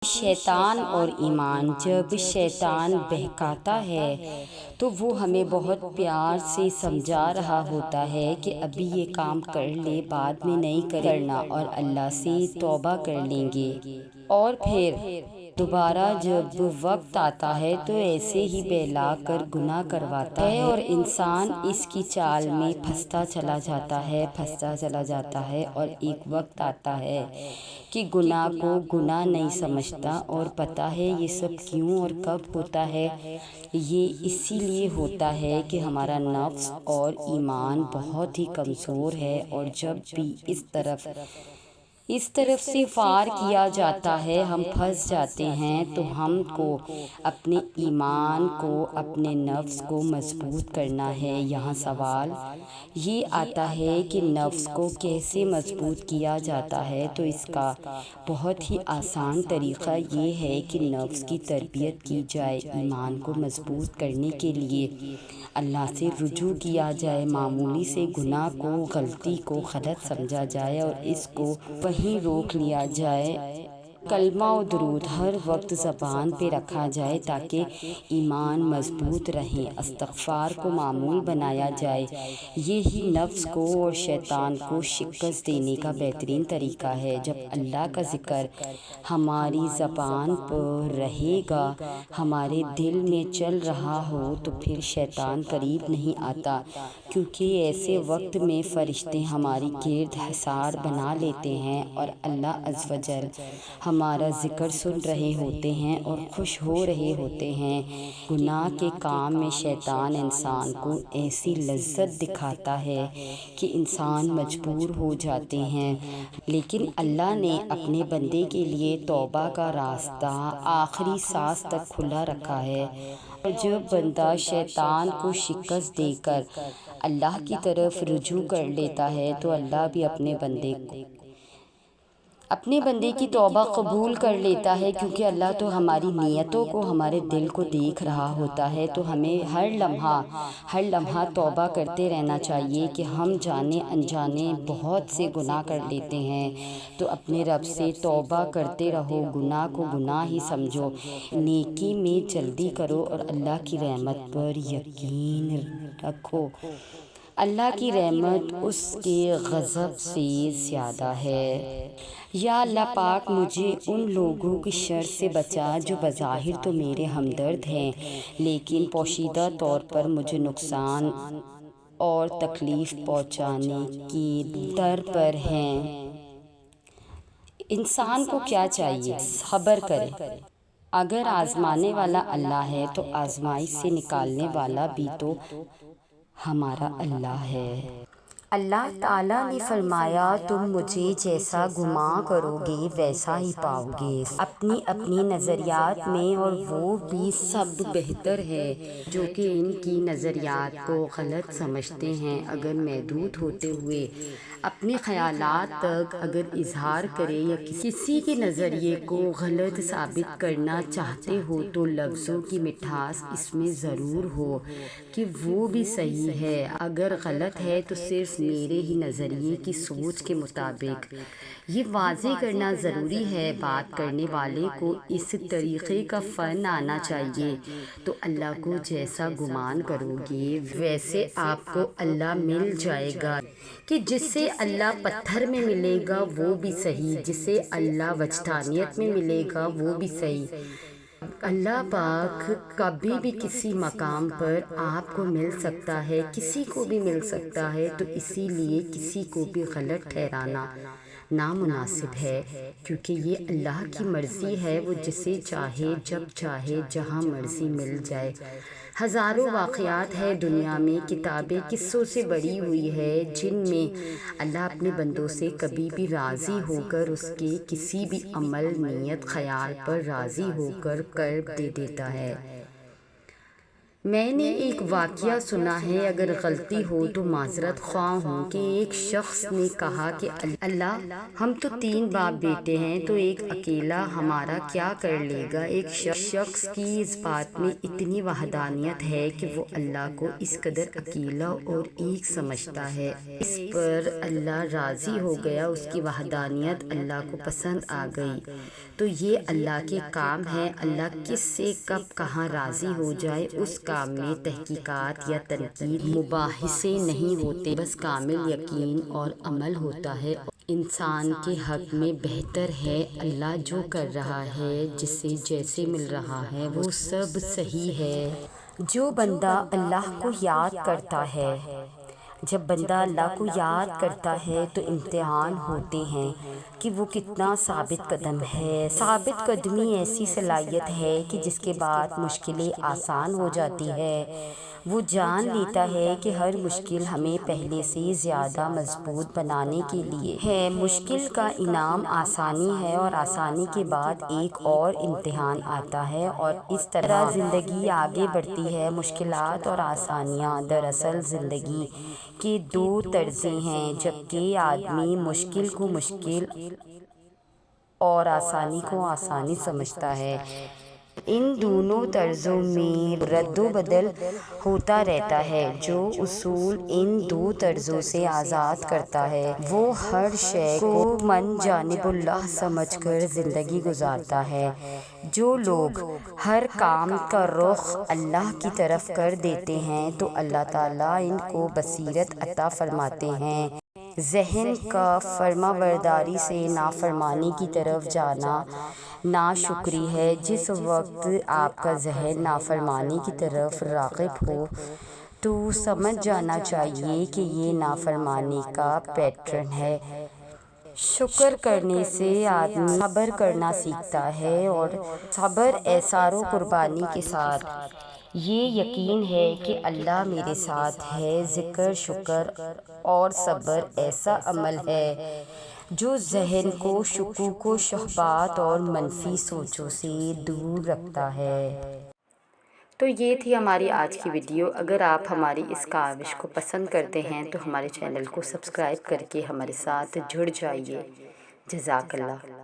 شیطان اور ایمان، جب شیطان بہکاتا ہے تو وہ ہمیں بہت پیار سے سمجھا رہا ہوتا ہے کہ ابھی یہ کام کر لے، بعد میں نہیں کرنا، اور اللہ سے توبہ کر لیں گے، اور پھر دوبارہ جب وقت آتا ہے تو ایسے ہی بہلا کر گناہ کرواتا ہے، اور انسان اس کی چال میں پھنستا چلا جاتا ہے، اور ایک وقت آتا ہے کہ گناہ کو گناہ نہیں سمجھتا، اور پتہ ہے یہ سب کیوں اور کب ہوتا ہے؟ یہ اسی لیے ہوتا ہے کہ ہمارا نفس اور ایمان بہت ہی کمزور ہے، اور جب بھی اس طرف سے وار کیا جاتا ہے ہم پھنس جاتے ہیں۔ تو ہم کو اپنے ایمان کو، اپنے نفس کو مضبوط کرنا ہے۔ یہاں سوال یہ آتا ہے کہ نفس کو کیسے مضبوط کیا جاتا ہے؟ تو اس کا بہت ہی آسان طریقہ یہ ہے کہ نفس کی تربیت کی جائے، ایمان کو مضبوط کرنے کے لیے اللہ سے رجوع کیا جائے، معمولی سے گناہ کو، غلطی کو غلط سمجھا جائے اور اس کو وہیں روک لیا جائے۔ کلمہ و درود ہر وقت زبان پہ رکھا جائے تاکہ ایمان مضبوط رہے، استغفار کو معمول بنایا جائے۔ یہی نفس کو اور شیطان کو شکست دینے کا بہترین طریقہ ہے۔ جب اللہ کا ذکر ہماری زبان پر رہے گا، ہمارے دل میں چل رہا ہو، تو پھر شیطان قریب نہیں آتا، کیونکہ ایسے وقت میں فرشتے ہماری گرد حصار بنا لیتے ہیں اور اللہ عز و جل ہمارا ذکر سن رہے ہوتے ہیں اور خوش ہو رہے ہوتے ہیں۔ گناہ کے کام میں شیطان انسان کو ایسی لذت دکھاتا ہے کہ انسان مجبور ہو جاتے ہیں، لیکن اللہ نے اپنے بندے کے لیے توبہ کا راستہ آخری سانس تک کھلا رکھا ہے، اور جب بندہ شیطان کو شکست دے کر اللہ کی طرف رجوع کر لیتا ہے تو اللہ بھی اپنے بندے کی توبہ قبول کر لیتا ہے، کیونکہ اللہ تو ہماری نیتوں کو، ہمارے دل کو دیکھ رہا ہوتا ہے۔ تو ہمیں ہر لمحہ توبہ کرتے رہنا چاہیے کہ ہم جانے انجانے بہت سے گناہ کر لیتے ہیں، تو اپنے رب سے توبہ کرتے رہو، گناہ کو گناہ ہی سمجھو، نیکی میں جلدی کرو اور اللہ کی رحمت پر یقین رکھو۔ اللہ کی رحمت اس کے غضب سے زیادہ ہے۔ یا اللہ پاک، مجھے ان لوگوں کی شر سے بچا جو بظاہر تو میرے ہمدرد ہیں لیکن پوشیدہ طور پر مجھے نقصان اور تکلیف پہنچانے کی در پر ہیں۔ انسان کو کیا چاہیے؟ صبر کرے۔ اگر آزمانے والا اللہ ہے تو آزمائش سے نکالنے والا بھی تو ہمارا اللہ ہے۔ اللہ تعالیٰ نے فرمایا، تم مجھے جیسا گمان کرو گے ویسا ہی پاؤ گے، اپنی اپنی نظریات میں، اور وہ بھی سب بہتر ہے جو کہ ان کی نظریات کو غلط سمجھتے ہیں۔ اگر محدود ہوتے ہوئے اپنے خیالات تک اگر اظہار کرے یا کسی کے نظریے کو غلط ثابت کرنا چاہتے ہو تو لفظوں کی مٹھاس اس میں ضرور ہو کہ وہ بھی صحیح ہے، اگر غلط ہے تو صرف میرے ہی نظریے کی سوچ کے مطابق۔ یہ واضح کرنا ضروری ہے، بات کرنے والے کو اس طریقے کا فن آنا چاہیے۔ تو اللہ کو جیسا گمان کرو گے ویسے آپ کو اللہ مل جائے گا، کہ جس سے اللہ پتھر میں ملے گا وہ بھی صحیح، جسے اللہ وجدانیت میں ملے گا وہ بھی صحیح۔ اللہ پاک کبھی بھی کسی مقام پر آپ کو مل سکتا ہے، کسی کو بھی مل سکتا ہے، تو اسی لیے کسی کو بھی غلط ٹھہرانا نامناسب ہے، کیونکہ یہ اللہ کی مرضی ہے، وہ جسے چاہے جب چاہے جہاں مرضی مل جائے۔ ہزاروں واقعات ہیں دنیا میں، کتابیں قصوں سے بھری ہوئی ہے جن میں اللہ اپنے بندوں سے کبھی بھی راضی ہو کر اس کے کسی بھی عمل، نیت، خیال پر راضی ہو کر کرب دے دیتا ہے۔ میں نے ایک واقعہ سنا ہے، اگر غلطی ہو تو معذرت خواہ ہوں، کہ ایک شخص نے کہا کہ اللہ، ہم تو 3 باپ بیٹے ہیں، تو ایک اکیلا ہمارا کیا کر لے گا۔ ایک شخص کی اس بات میں اتنی وحدانیت ہے کہ وہ اللہ کو اس قدر اکیلا اور ایک سمجھتا ہے۔ اس پر اللہ راضی ہو گیا، اس کی وحدانیت اللہ کو پسند آ گئی۔ تو یہ اللہ کے کام ہے، اللہ کس سے کب کہاں راضی ہو جائے، اس کام میں تحقیقات یا تنقید مباحثے نہیں ہوتے، بس کامل یقین اور عمل ہوتا ہے۔ انسان کے حق میں بہتر ہے، اللہ جو کر رہا ہے، جسے جیسے مل رہا ہے، وہ سب صحیح ہے۔ جو بندہ اللہ کو یاد کرتا ہے، جب بندہ اللہ کو یاد کرتا ہے تو امتحان ہوتے ہیں کہ وہ کتنا ثابت قدم ہے۔ ثابت قدمی ایسی صلاحیت ہے کہ جس کے بعد مشکلیں آسان ہو جاتی ہے۔ وہ جان لیتا ہے کہ ہر مشکل ہمیں پہلے سے زیادہ مضبوط بنانے کے لیے ہے۔ مشکل کا انعام آسانی ہے، اور آسانی کے بعد ایک اور امتحان آتا ہے، اور اس طرح زندگی آگے بڑھتی ہے۔ مشکلات اور آسانیاں دراصل زندگی کے 2 طرزیں ہیں، جبکہ آدمی مشکل کو مشکل اور آسانی کو آسانی سمجھتا ہے۔ ان دونوں طرزوں میں رد و بدل ہوتا رہتا ہے۔ جو اصول ان 2 طرزوں سے آزاد کرتا ہے، وہ ہر شے کو من جانب اللہ سمجھ کر زندگی گزارتا ہے۔ جو لوگ ہر کام کا رخ اللہ کی طرف کر دیتے ہیں تو اللہ تعالیٰ ان کو بصیرت عطا فرماتے ہیں۔ ذہن کا فرمانبرداری سے نافرمانی کی طرف جانا ناشکری ہے۔ جس وقت آپ کا ذہن نافرمانی کی طرف راغب ہو تو سمجھ جانا چاہیے کہ یہ نافرمانی کا پیٹرن ہے۔ شکر کرنے سے آدمی صبر کرنا سیکھتا ہے، اور صبر ایثار و قربانی کے ساتھ۔ یہ یقین ہے کہ اللہ میرے ساتھ ہے۔ ذکر، شکر اور صبر ایسا عمل ہے جو ذہن کو شکوک و شبہات اور منفی سوچوں سے دور رکھتا ہے۔ تو یہ تھی ہماری آج کی ویڈیو۔ اگر آپ ہماری اس کاوش کو پسند کرتے ہیں تو ہمارے چینل کو سبسکرائب کر کے ہمارے ساتھ جڑ جائیے۔ جزاک اللہ۔